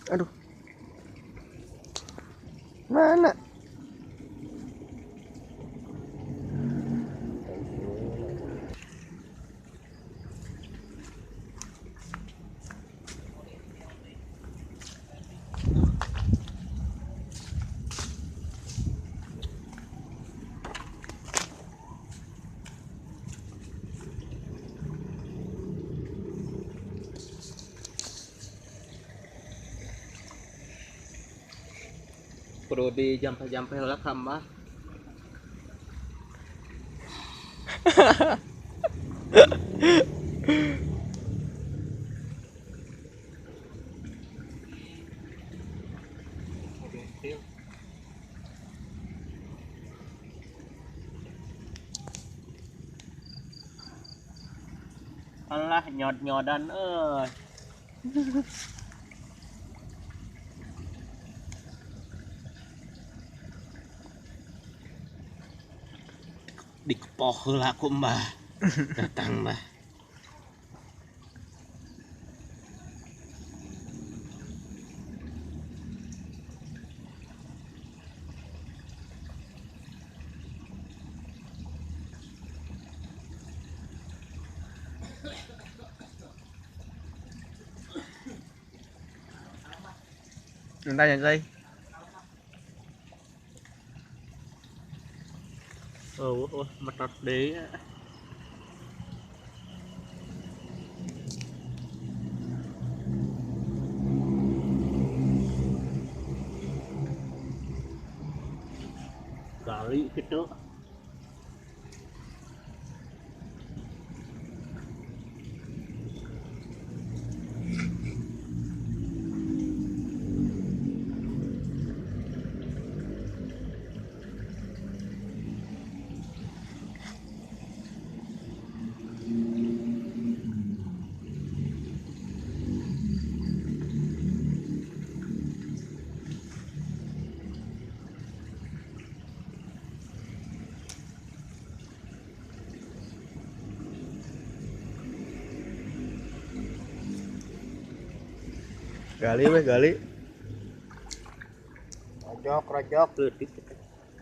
Aduh, mana? Perlu dijampe-jampe lah kambah. Alah nyod-nyodan dikepoh heula ku Mbah. Datang Mbah. Entah ya guys. Metot deui. Gali gitu. Gali weh, gali. Rojok leutik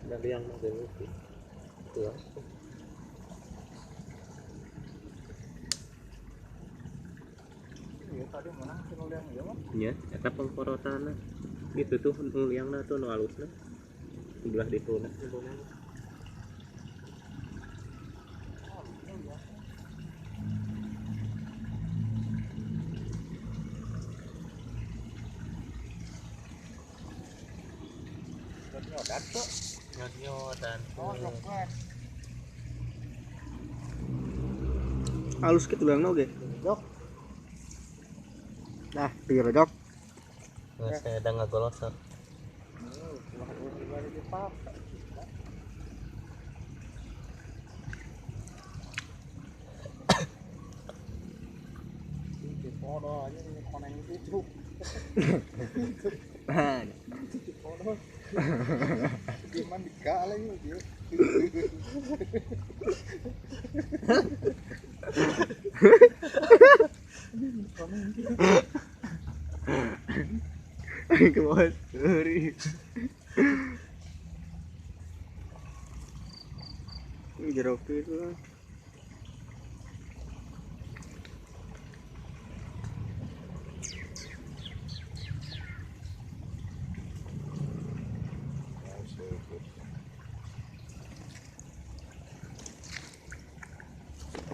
dari yang mau leutik. Tuh. Iya tadi mana nuliang ieu mah? Nya, eta pengkorotana. Gitu tuh nuliangna tuh nu alusna. Sebelah dituna. Nyodat tuh. Nyod-nyodan. Halus gitu lang oge. Jok. Nah, pikir jok. Nggak saya ada ngagolosor. Gimana dikala yuk. Ke bawah seri. Jeruk itu lah.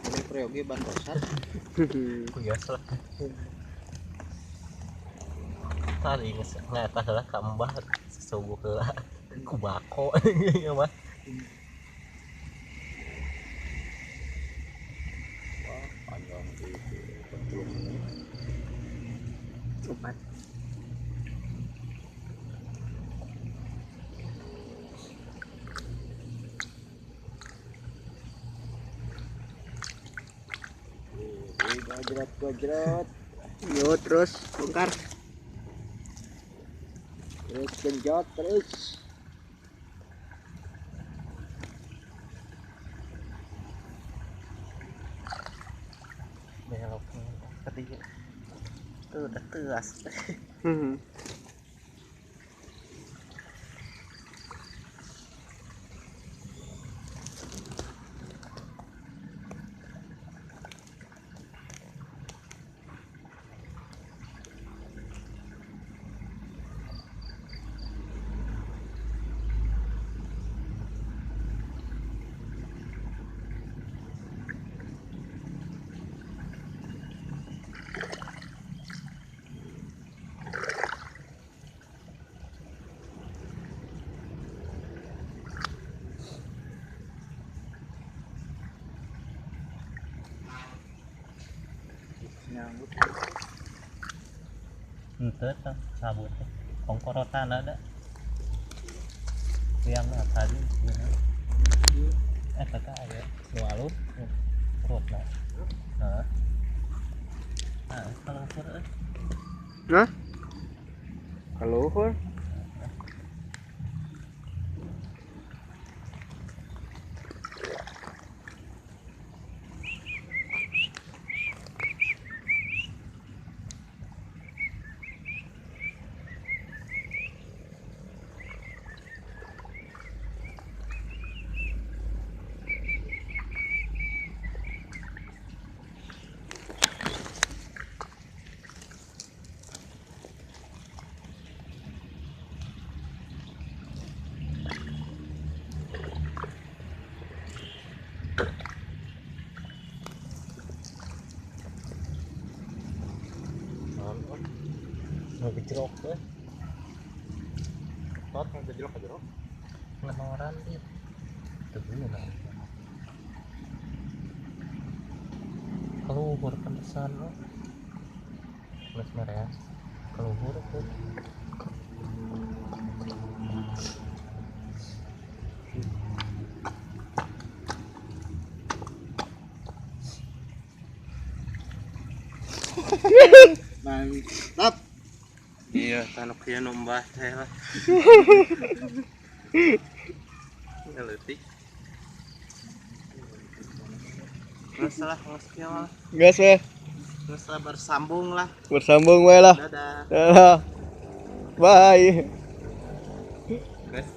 Ini priyogi bantosan. Biasa lah. Tadi ngata lah kambah sesubuh heula ku bako ya mah. Panjang itu 4. Gajrat. Yo terus bongkar. Terus genjot terus. Belok ketiga. Tuh udah teras. Nyangkut. Ente tuh sabut kongkorotan ada yang tadi kata ya nu alur perut nah kalau perut Hah? Kaluhur. mau gejrok deh Tot mau gejrok aja. ngenoran dia tegune lah keluhur pentesan lo mas merah keluhur tuh Mantap. iya tanuk ya nombah teh lah ya letik masalah ngoskill Gas weh. masalah bersambung lah Bersambung weh lah. dadah Dadah. Bye.